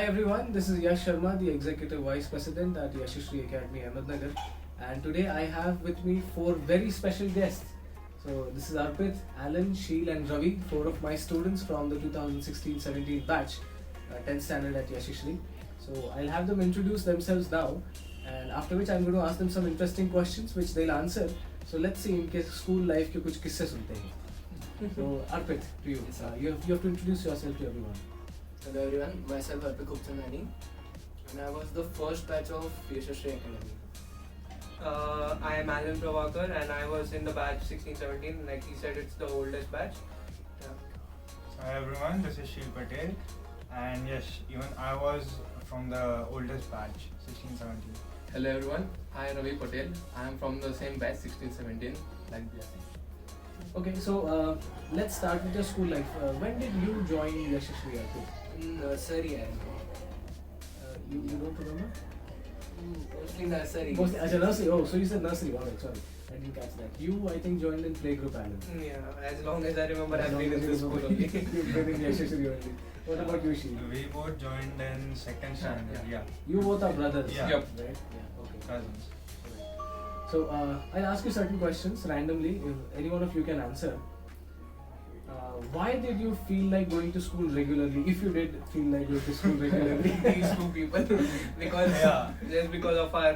everyone, this is Yash Sharma, the Executive Vice President at Yashashree Academy, Ahmednagar. And today I have with me four very special guests. So this is Arpit, Alan, Sheel and Ravi, four of my students from the 2016-17 batch, 10th standard at Yashashree. So I'll have them introduce themselves now, and after which I'm going to ask them some interesting questions which they'll answer. So let's see इनके school life के कुछ किस्से सुनते हैं. So Arpit, to you. You have to introduce yourself to everyone. Hello everyone, myself Arpit Guptanani and I was the first batch of Yashashree Academy. I am Alan Pravakar and I was in the batch 16-17. Like he said, it's the oldest batch. Hi everyone, this is Sheel Patel, and yes, even I was from the oldest batch, 16-17. Hello everyone, I am Ravi Patel. I am from the same batch 16-17 like this. Okay, so let's start with your school life. When did you join Yashashree, Arpit? In nursery I am. You don't remember? Mostly nursery. Mostly, achha, nursery. Oh, so you said nursery. Alright, sorry. I didn't catch that. You, I think, joined in playgroup, Alan. Yeah, as long as I remember, As I've long been as in you this school remember. only. You've been in Yashashree only. What about you, Sheel? We both joined in second standard, yeah. You both are brothers, Yeah. Yep. right? Yeah, okay. Cousins. So, I'll ask you certain questions randomly, if any one of you can answer. Why did you feel like going to school regularly, if you did feel like going to school regularly? These two people, because Yeah. just because of our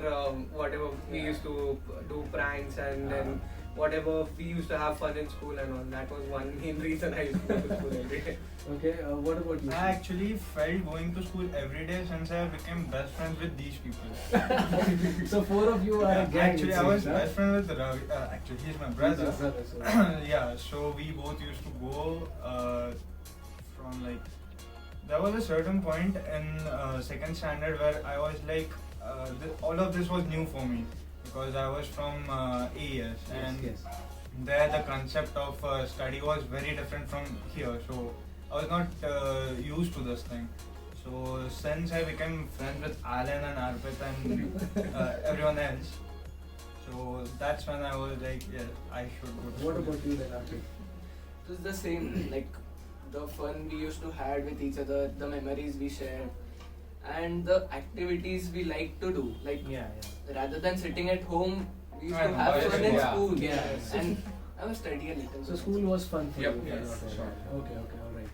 whatever we Yeah. used to do pranks and then whatever we used to have fun in school and all. That was one main reason I used to go to school every day. Okay, what about you? I actually felt going to school every day since I became best friends with these people. So, four of you are a gang. Actually, it I was seems, huh? best friend with Ravi. Actually, he's my brother. He's your brother, so- Yeah, so we both used to go from like. There was a certain point in second standard where I was like, all of this was new for me because I was from AES and yes. there the concept of study was very different from here. So I was not used to this thing. So since I became friends with Alan and Arpit and everyone else, so that's when I was like, yeah, I should go to What school. about you then, Arpit? It was the same, like the fun we used to have with each other, the memories we shared and the activities we like to do. Like Yeah. rather than sitting at home, we used I to know, have I fun know, in yeah. school. Yeah. And I was studying a little So bit. school was fun for Yep. you. Yes, sure. Okay, alright.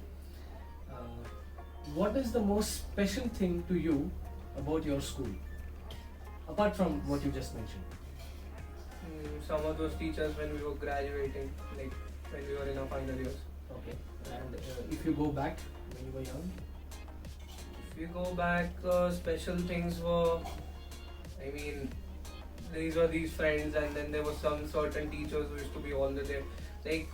What is the most special thing to you about your school? Apart from what you just mentioned. Some of those teachers when we were graduating, like when we were in our final years. Okay. And if you go back when you were young? If you go back, special things were, I mean, these were these friends, and then there were some certain teachers who used to be all the day. Like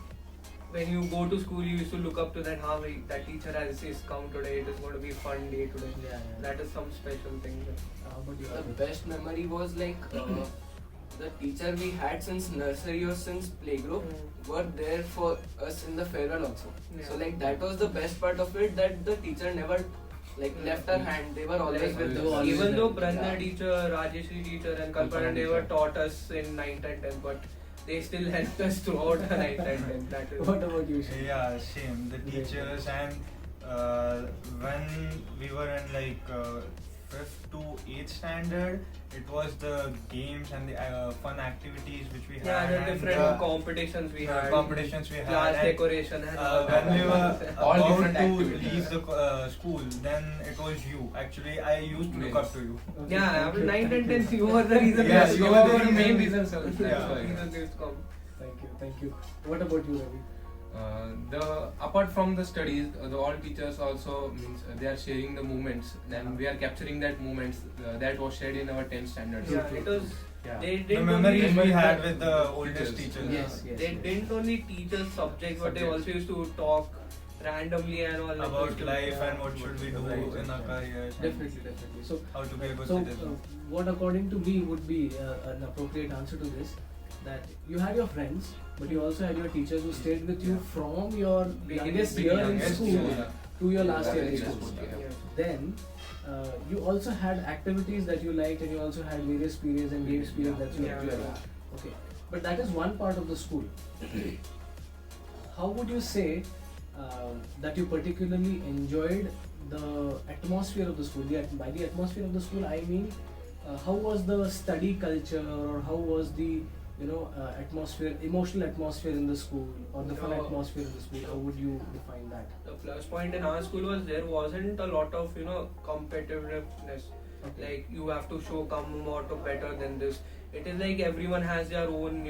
when you go to school, you used to look up to that. That teacher has his come today. It is going to be a fun day today. Yeah. That is some special thing. How about you? The Arpit? best memory was like the teacher we had since nursery or since playgroup were there for us in the farewell also. Yeah. So like that was the best part of it, that the teacher never like left our hand. They were always Like, with they were us. always even there. though Brahma Yeah. teacher, Rajeshri teacher, and Kalpana Kalpana never teacher. taught us in 9th and 10th, but they still helped us throughout the 9th and 10th. That is What about you, Sheel? Yeah, same. The teachers and when we were in like 5th to 8th standard, it was the games and the fun activities which we Yeah, had. the and different competitions we had. competitions we had. Class and, decoration and all when we were All about different to activities. leave the school, then it was you. Actually, I used to look Yes. up to you. Okay, Yeah, thank after you. 9th and 10th, you were the reason. Yes, that you we were the the main reason. reason, sir. That's Yeah. the reason they used to come. Thank you. What about you, Ravi? Apart from the studies, the all teachers also means they are sharing the moments. Then we are capturing that moments that was shared in our 10th standard. Yeah, it was. Yeah. They The didn't memories only, we had with the oldest Teachers. teachers. Yes, yes. They didn't only teach us subjects, but they also used to talk randomly and all. like, About used to- life and what should we do Right. in our careers. and Definitely. So, How to be a good so citizen. what according to me would be an appropriate answer to this, that you had your friends, but you also had your teachers who stayed with you from your youngest year in youngest school year. to your last Yeah, year in yeah, school. yeah. Then you also had activities that you liked, and you also had various periods and games periods that you Yeah. enjoyed. Okay, but that is one part of the school. How would you say that you particularly enjoyed the atmosphere of the school. By the atmosphere of the school, I mean how was the study culture, or how was the atmosphere, emotional atmosphere in the school, or the fun No. atmosphere in the school? How would you define that? The plus point in our school was there wasn't a lot of competitiveness. Okay. Like you have to show come out of better than this. It is like everyone has their own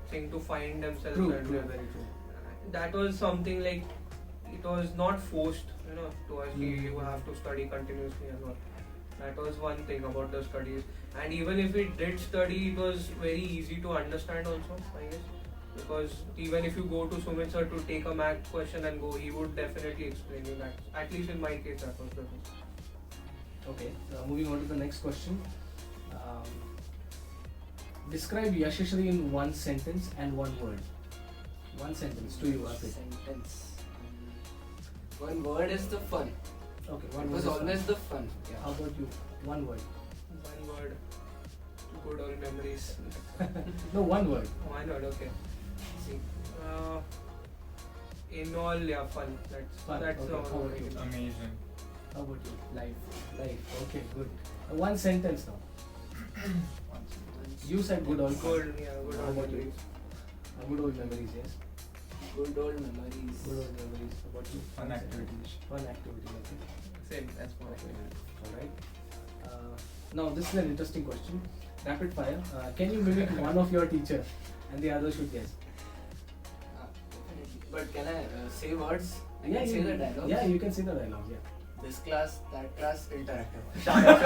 thing to find themselves. True, and true, very true. that was something like it was not forced to us. You have to study continuously and all. That was one thing about the studies. And even if we did study, it was very easy to understand also, I guess. Because even if you go to Sumit sir to take a math question and go, he would definitely explain you that. At least in my case, that was the case. Okay, moving on to the next question. Describe Yashashri in one sentence and one word. One sentence to you, Arpit. Sentence. One word is the fun. Okay, It one was word. always the fun. Yeah, how about you? One word. One word. Good old memories. No, one word. One word, okay. See. In all, yeah, fun. Fun, That's okay. all. How about you? Amazing. How about you? Life. Life. Okay, good. One sentence now. You said good old fun. Good, yeah, good How old about you? memories. Good old memories, yes. Good old memories. Good old memories. How about you? Fun activities. Fun activity, okay. Same, that's what I feel. Alright. Now, this is an interesting question. Rapid fire. Can you mimic one of your teacher and the other should guess? Definitely. But can I say words? I Yeah, can say the dialogue. Yeah, you can say the dialogue, yeah. This class, that class, interactive. Shut up.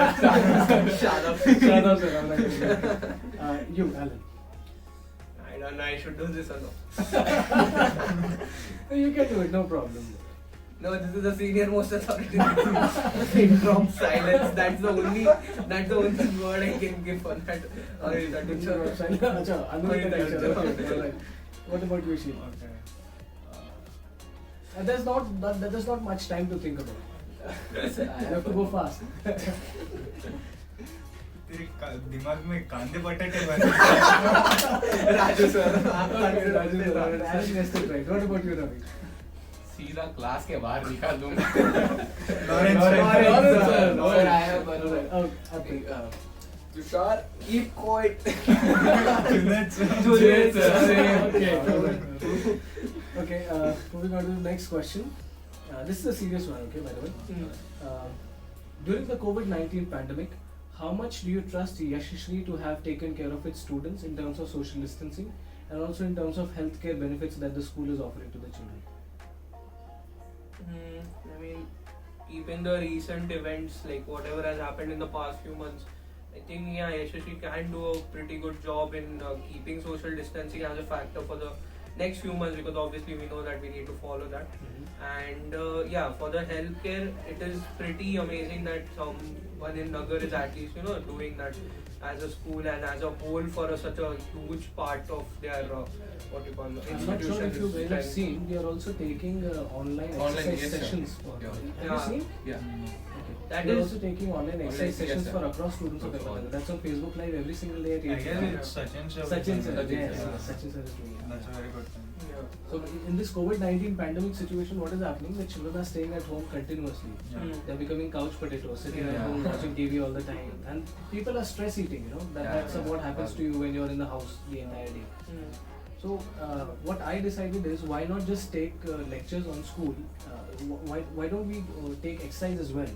Shut up, sir. I'm not gonna do it. You, Alan. I don't know, I should do this or no. You can do it, no problem. No, this is the senior most authority. From silence. That's the only word I can give for that. That teacher. Acha, Anurita teacher. Okay, alright. What about you, Sheila? Okay. There's not much time to think about. You have to go fast. तेरे दिमाग में कांदे बटाटे बने Raju sir. Raju sir. Alan guessed it right. What about you, Ravi? सीधा class के बाहर निकाल दूंगा. Lawrence sir. Sir, I have one word. Oh, Okay, okay. Tushar, keep quiet. Juliet, sir. Okay, alright. Okay, moving on to the next question. This is a serious one, okay, by the way. During the COVID-19 pandemic, how much do you trust Yashashri to have taken care of its students in terms of social distancing and also in terms of healthcare benefits that the school is offering to the children? I mean, even the recent events, like whatever has happened in the past few months, I think Yashashri can do a pretty good job in keeping social distancing as a factor for the next few months, because obviously we know that we need to follow that. And for the healthcare, it is pretty amazing that someone in Nagar is at least doing that as a school and as a whole for such a huge part of their I'm not sure if you guys have seen, we are also taking online exercise yes, sir. sessions. Yeah. Have you seen? Yeah. That we are is- also taking online exercise yes, sessions sir. for across students of Across all. Ekadaka. That's on Facebook Live every single day at I 8 guess p.m. it's Sachin sir. Sachin sir, Sachin, yes, yeah. Sachin sir is doing it. That's a very good thing. So in this COVID-19 pandemic situation, what is happening? The children are staying at home continuously. Yeah. They're becoming couch potatoes, sitting at Yeah. home watching TV all the time. And people are stress eating, that's what happens to you when you're in the house the entire day. So what I decided is, why not just take lectures on school? Why don't we take exercise as well?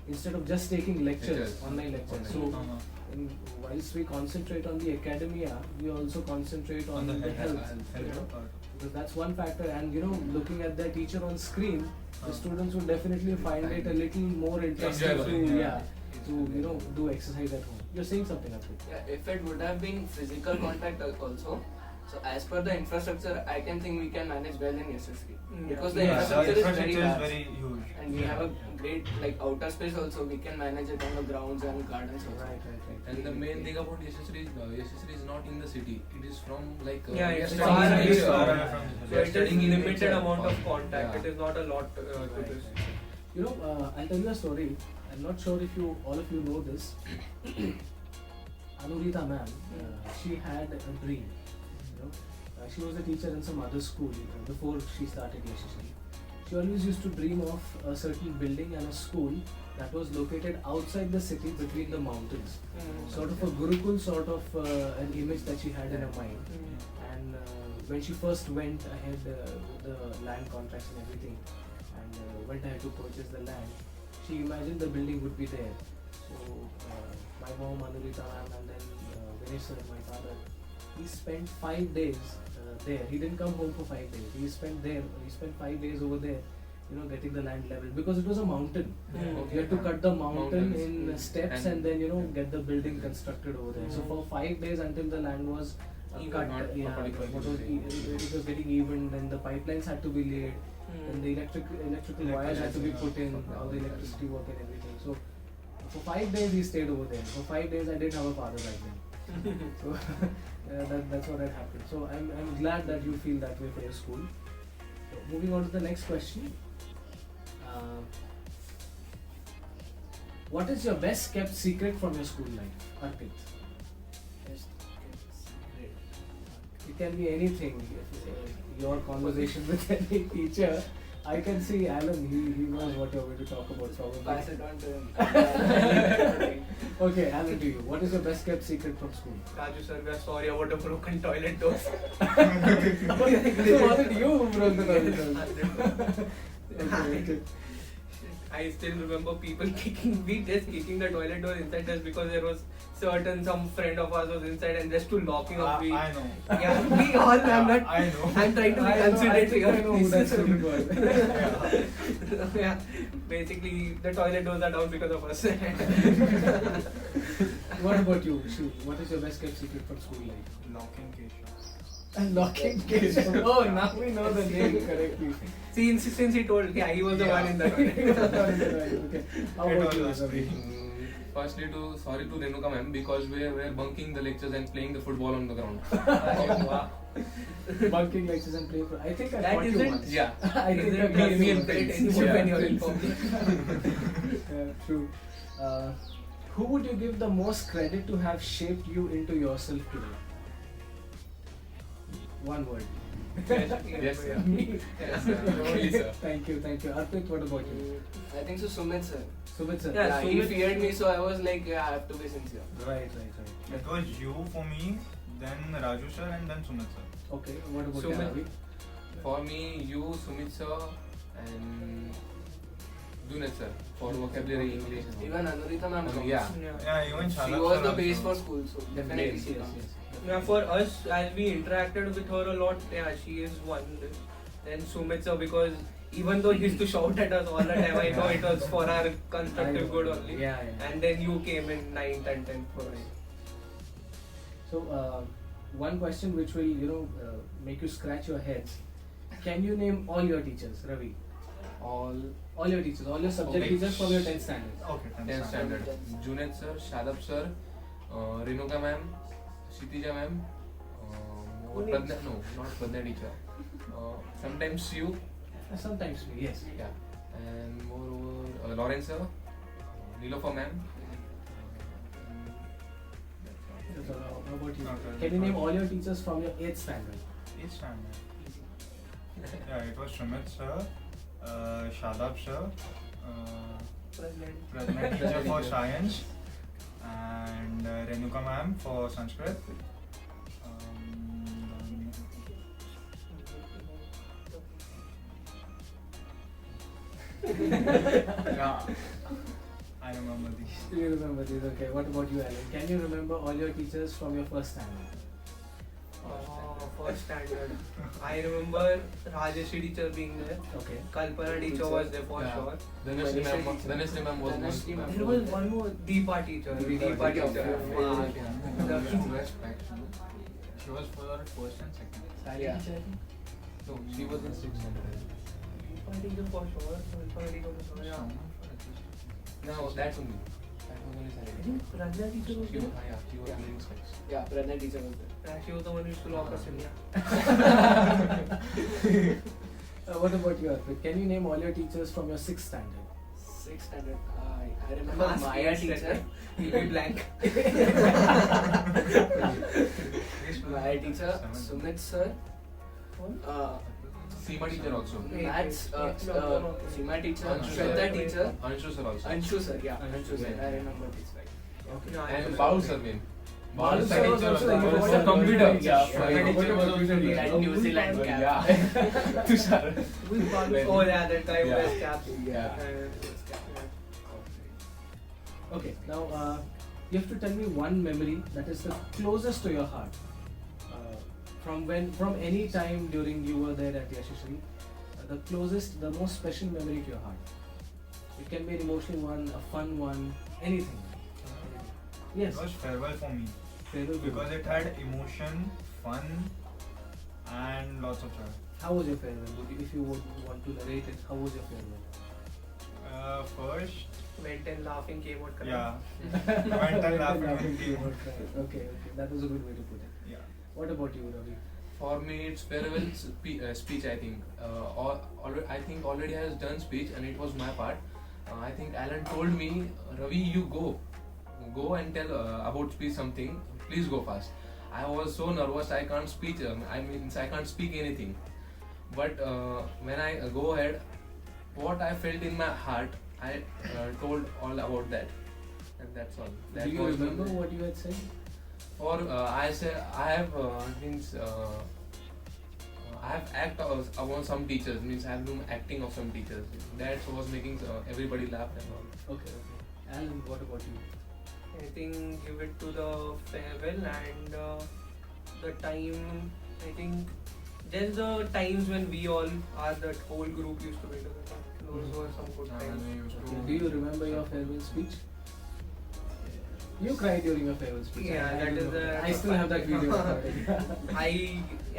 Instead of just taking lectures, Lectures. online lectures. Online. So whilst we concentrate on the academia, we also concentrate on, On the health. health part. Because that's one factor, and looking at their teacher on screen, the Uh. students would definitely find it a little more interesting Enjoyable, to yeah. do exercise at home. You're saying something, Arpit? Yeah, if it would have been physical contact also, so as per the infrastructure, I can think we can manage well in SSC. Because the Yeah, infrastructure is very infrastructure is large. very huge. And we have a great outer space also. We can manage it on the grounds and gardens also. Right. And the main thing about Yashasri is not in the city. It is from Yeah, we are it's studying far in away this, from- far away from the So we are it is studying in limited nature. amount of contact. Yeah. It is not a lot to this. I'll tell you a story. I'm not sure if all of you know this. Anurita ma'am, she had a dream. She was a teacher in some other school before she started Yashashri. she always used to dream of a certain building and a school that was located outside the city between the mountains. Sort of a Gurukul sort of an image that she had in her mind. And when she first went ahead with the land contracts and everything, and went ahead to purchase the land, she imagined the building would be there. So my mom, Anurita ma'am, and then Ganesh sir, my father, he spent 5 days there. He didn't come home for 5 days. He spent 5 days over there, getting the land level, because it was a mountain. You had to cut the mountain Mountains, in steps and then get the building constructed over there. So for 5 days until the land was cut, not properly it was getting even. Then the pipelines had to be laid, and the electrical wires had to be put in, all the electricity work and everything. So for 5 days he stayed over there. For 5 days I didn't have a father back then. So that's what had happened. So I'm glad that you feel that way for your school. So moving on to the next question. What is your best kept secret from your school life, Arpit? It can be anything. Your conversation with any teacher. I can see Alan, he knows what you're going to talk about probably. Pass it on to him. Okay, Alan, to you. What is your best kept secret from school? Raju sir, we are sorry about the broken toilet doors. So was it you who broke the toilet doors? Okay. I still remember people kicking the toilet door inside just because there was some friend of ours was inside, and just to locking up we. I know. Yeah, we all. I'm not. I know. I'm trying to be considerate here. I know who that student was. Yeah, basically the toilet doors are down because of us. What about you, Shu? What is your best kept secret from school life? Locking Keshav. Locking Keshav. Oh, now we know the name correctly. Since he told, he was the one in the toilet. Okay. How It about was you, last Ravi? week. Firstly, sorry to Renuka ma'am, because we were bunking the lectures and playing the football on the ground. Wow. Bunking lectures and playing. I think I That caught you isn't- once. Yeah. I think I Isn't caught you me once. pay attention when you're in public. True. Who would you give the most credit to have shaped you into yourself today? One word. Yes, sir. Me. Yes, sir. Really, sir. Thank you. Arpit, what about you? I think so, Sumit sir. Sumit sir. Yeah, He Sumit- feared me, so I was like, yeah, I have to be sincere. Right. It was you for me, then Raju sir, and then Sumit sir. Okay, what about Sumit. Ravi? For me, you, Sumit sir, and Junaid sir for vocabulary English. Even Anurita ma'am. comes. Yeah. Yeah, even She Shalak was sir the also. base for school, so definitely Yes, she yes, comes. yes. Yeah, for us, as we interacted with her a lot, yeah, she is one. Then Sumit sir, because even though he used to shout at us all the time, I know it was for our constructive good only. Yeah. And then you came in 9th and 10th for us. So, one question which will, make you scratch your heads. Can you name all your teachers, Ravi? All your teachers, all your subject Okay. teachers from your 10th standard. Okay, 10th standard. Junaid sir, Shadab sir, Renuka ma'am, Kshitija ma'am, Pradnya, no, not Pradnya teacher. Sometimes you, Sometimes me, yes. yeah, and moreover Lawrence sir, Nilofa ma'am. So, how about you? Okay. Can you name all your teachers from your 8th standard? Each standard. Yeah, it was Sumit sir, Shadab sir, Pradnya teacher for science, and Renuka ma'am for Sanskrit. Yeah, I remember these. You remember these, okay. What about you, Alan? Can you remember all your teachers from your 1st standard? First standard. I remember Rajeshri teacher being there. Okay. Kalpana teacher was there for Yeah. sure. Dhanashree ma'am was Dhanashree ma'am. There was one more Deepa teacher. Deepa teacher. teacher. Wow. She was for first and second. Yeah. No, she was in 6th standard. Deepa teacher for sure. Kalpana teacher for sure. Yeah. No, that's only. That was only I Saturday. think Pragya teacher was She there. was, yeah, she was wearing specs. Yeah, Pradnya teacher was there. She was the one who used to lock us in. Yeah. What about you, Arpit? Can you name all your teachers from your 6th standard? 6th standard. I remember Last Maya year's teacher. standard. He'll be blank. Maya teacher, Sumit sir, Seema teacher also. Maths, Seema teacher, Anshu Shraddha sir. teacher, Anshu sir also. Anshu sir, yeah, Anshu Anshu sir, sir. I remember this right. Okay. Yeah, And Anshu Baul sir. sir main. Balu sir sir was also teacher like for computer. Yeah, For yeah. teacher was also He there. had New Zealand cap. Yeah. Tushar. With Balu. Oh yeah, that guy Yeah. wears caps. Yeah. Okay, now you have to tell me one memory that is the closest to your heart. From any time during you were there at Yashashree, the closest, the most special memory to your heart. It can be an emotional one, a fun one, anything. Yes. It was farewell for me Farewell to because you. it had emotion, fun, and lots of joy. How was your farewell? If you would want to narrate it, how was your farewell? First, Went and laughing, came out. yeah, went and laughing. Okay, that was a good way to put it. Yeah. What about you, Ravi? For me, it's farewell speech. I think. I think already has done speech, and it was my part. I think Alan told me, Ravi, you go and tell about speech something. Please go fast. I was so nervous. I can't speak. I can't speak anything. But when I go ahead, what I felt in my heart, I told all about that, and that's all. That Do you was remember what you had said? Or I have I have about some teachers. Means I have been acting of some teachers. That was making everybody laugh and all. Okay. Alan, what about you? I think give it to the farewell and the time. I think just the times when we all, that whole group used to be together. Those were some good And times. we used to- Okay. Do you remember your farewell speech? You cried during your farewell speech. Yeah, I that is remember. the- I still have that video.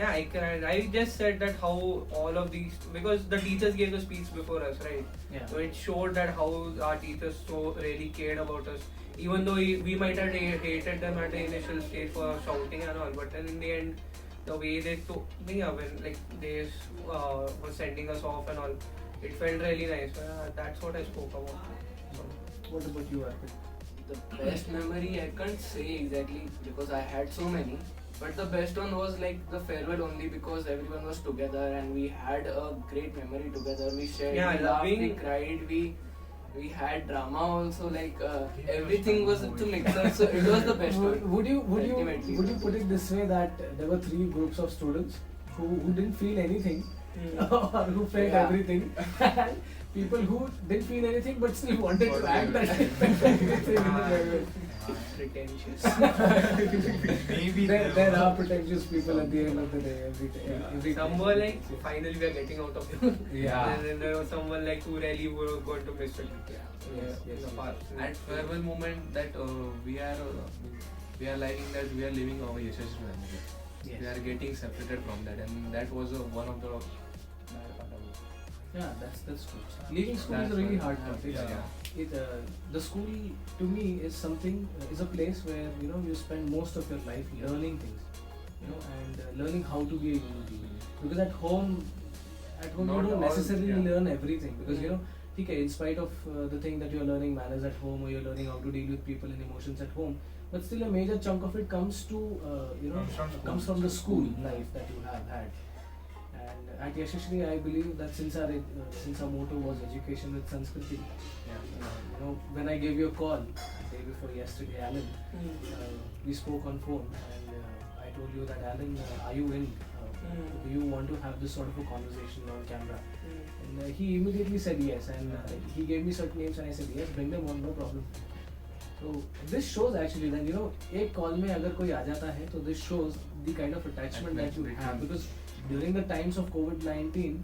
I cried. I just said that how all of these, because the teachers gave the speech before us, right? Yeah. So it showed that how our teachers so really cared about us. Even though we might have hated them at the initial stage for shouting and all, but then in the end, the way they took me up when like they were sending us off and all, it felt really nice. That's what I spoke about. What about you, Arpit? The best memory I can't say exactly because I had so many. But the best one was like the farewell only because everyone was together and we had a great memory together. We shared, Yeah, we laughed, we loving- cried, we had drama also. Like everything was to mix up. So it was the best one. Would you Ultimately. put it this way that there were three groups of students who didn't feel anything or who felt Yeah. everything, and people who didn't feel anything but still wanted to act that they felt everything in the farewell. Pretentious. Maybe There are pretentious people at the end of the day. Every Some time. were like, finally we are getting out of here. Yeah. And then there was someone like who really were going to miss it. Yes, In the yes. past. At farewell moment, that we are liking that we are leaving our Yashashree family. Yes. We are getting separated from that, and that was one of the bad part of it. Yeah, that's true. Leaving school That's is a really what- hard part. The school to me is something is a place where you spend most of your life learning things, and learning how to be a human being. Because at home Not you don't all- necessarily yeah. learn everything because okay, in spite of the thing that you're learning manners at home or you're learning how to deal with people and emotions at home, but still a major chunk of it comes to comes from the school life that you have had. And at Yashashree, I believe that since our motto was education with Sanskriti, when I gave you a call the day before yesterday, Alan, we spoke on phone and I told you that Alan, are you in? Do you want to have this sort of a conversation on camera? And he immediately said yes, and he gave me certain names and I said yes, bring them on, no problem. So this shows actually that एक call में अगर कोई आ जाता है, so this shows the kind of attachment that you have, because during the times of COVID-19,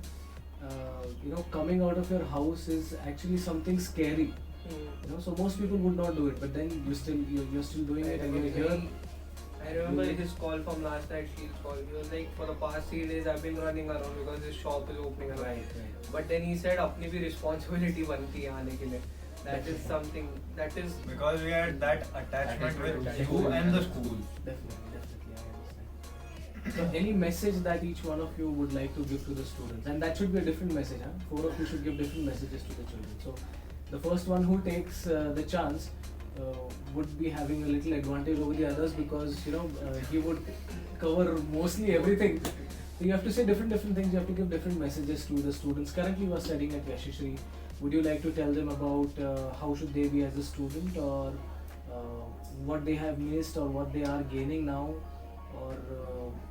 coming out of your house is actually something scary. So most people would not do it, but then you're still doing it, and you're here. I remember his call from last night, Shield's call. He was like, for the past 3 days I've been running around because his shop is opening around. Right. But then he said, अपनी भी responsibility बनती है आने के लिए. That is something, that is... because we had that attachment with you and the school. Definitely, I understand. So any message that each one of you would like to give to the students, and that should be a different message, huh? 4 of you should give different messages to the children. So the first one who takes the chance would be having a little advantage over the others because he would cover mostly everything. So you have to say different things. You have to give different messages to the students currently who are studying at Yashashree. Would you like to tell them about how should they be as a student, or what they have missed, or what they are gaining now, or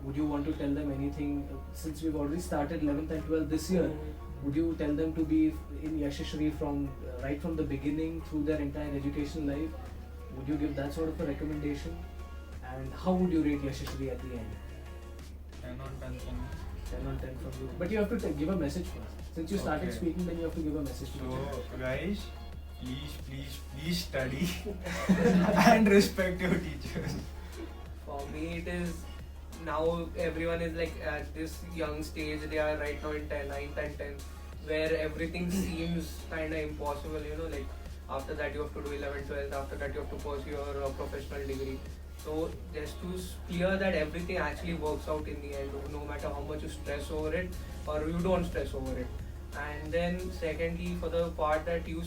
would you want to tell them anything since we've already started 11th and 12th this year? Would you tell them to be in Yashashree from right from the beginning through their entire education life? Would you give that sort of a recommendation? And how would you rate Yashashree at the end? 10 on 10 for me. 10 on 10 from you. But you have to give a message first. Since you started Okay. speaking, then you have to give a message to the So children. guys, please study and respect your teachers. For me, it is now everyone is like at this young stage. They are right now in 9th and 10th, where everything seems kind of impossible. You know, like after that you have to do 11th, 12th. After that you have to pursue your professional degree. So just to clear that everything actually works out in the end, no matter how much you stress over it or you don't stress over it. And then secondly, for the part that you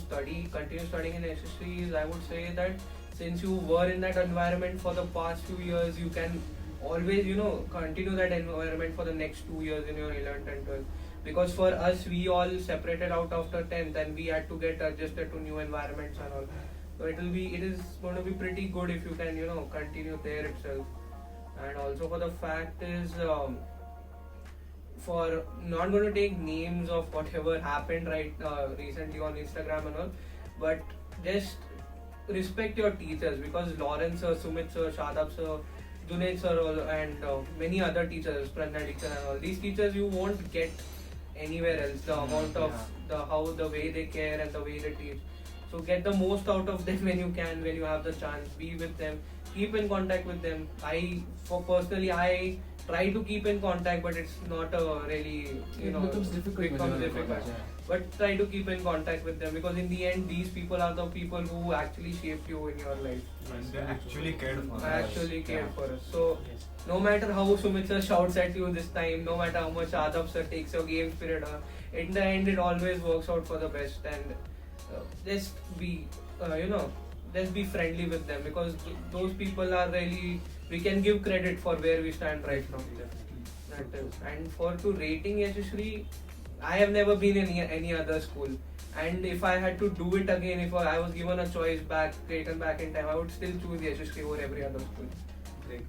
continue studying in SSC, I would say that since you were in that environment for the past few years, you can always, continue that environment for the next 2 years in your 11th and 12th. Because for us, we all separated out after 10th and we had to get adjusted to new environments and all. So it is going to be pretty good if you can, continue there itself. And also for the fact is, for not going to take names of whatever happened recently on Instagram and all, but just respect your teachers, because Lawrence sir, Sumit sir, Shadab sir, Junaid sir and many other teachers, Pranay teacher and all, these teachers you won't get anywhere else. The amount of the way they care and the way they teach. So get the most out of them when you can, when you have the chance. Be with them, keep in contact with them. I try to keep in contact, but it's not a really, It becomes difficult. when you're in college, yeah. But try to keep in contact with them, because in the end, these people are the people who actually shaped you in your life. And they actually cared for us. Actually cared for us. So Yes. no matter how Sumit sir shouts at you this time, no matter how much Adab sir takes your game spirit, in the end it always works out for the best. And just be, just be friendly with them, because those people are really, we can give credit for where we stand right now. That is. And for to rating Yashashree, I have never been in any other school. And if I had to do it again, if I was given a choice taken back in time, I would still choose Yashashree over every other school. Great.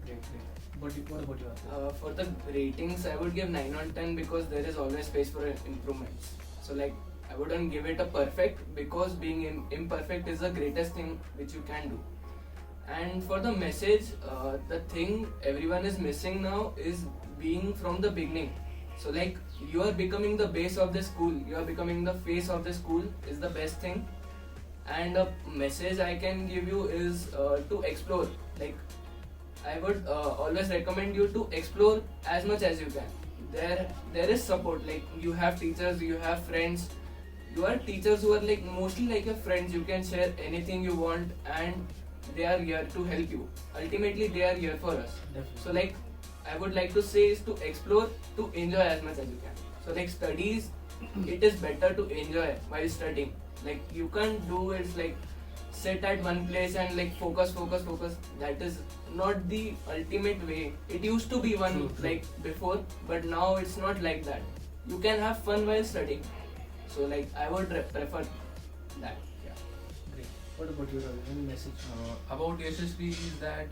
What about you? For the ratings, I would give 9 on 10 because there is always space for improvements. So like, I wouldn't give it a perfect, because being imperfect is the greatest thing which you can do. And for the message, the thing everyone is missing now is being from the beginning. So like, you are becoming the base of the school, you are becoming the face of the school is the best thing. And a message I can give you is to explore. Like, I would always recommend you to explore as much as you can. There is support, like you have teachers, you have friends. You are teachers who are like mostly like your friends. You can share anything you want and they are here to help you. Ultimately, they are here for us. Definitely. So like, I would like to say is to explore, to enjoy as much as you can. So like studies, it is better to enjoy while studying. Like you can't do it like sit at one place and like focus. That is not the ultimate way. It used to be one True. like before, but now it's not like that. You can have fun while studying. So like I would prefer that. Great. What about you, Ravi? Any message? About Yashashree is that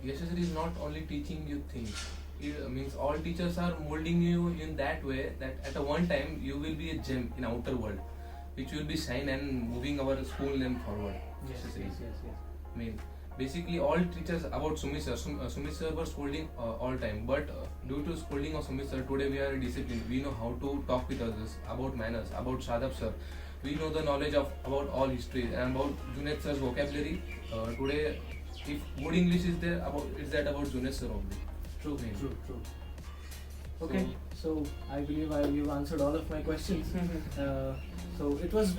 Yashashree is not only teaching you things. It means all teachers are molding you in that way that at a one time you will be a gem in outer world, which will be shine and moving our school name forward. Yashashree. Yes. I mean, basically all teachers about Sumit sir. Sumit sir was scolding all time, but due to scolding of Sumit sir, today we are disciplined. We know how to talk with others, about manners, about Shadab sir. We know the knowledge of about all history and about Junaid sir's vocabulary. Today, if good English is there, is that about Junaid sir only. True. Main. True. Okay, so I believe you've answered all of my questions. So it was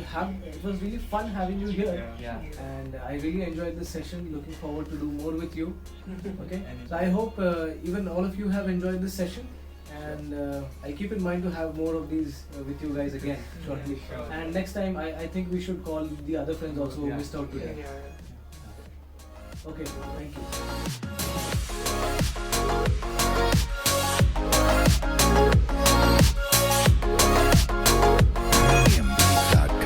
really fun having you here. Yeah. And I really enjoyed this session. Looking forward to do more with you. Okay, Anytime. so I hope even all of you have enjoyed this session, and I'll keep in mind to have more of these with you guys again shortly. Sure. And next time, I think we should call the other friends also who Yeah. missed out today. Yeah. Okay, thank you.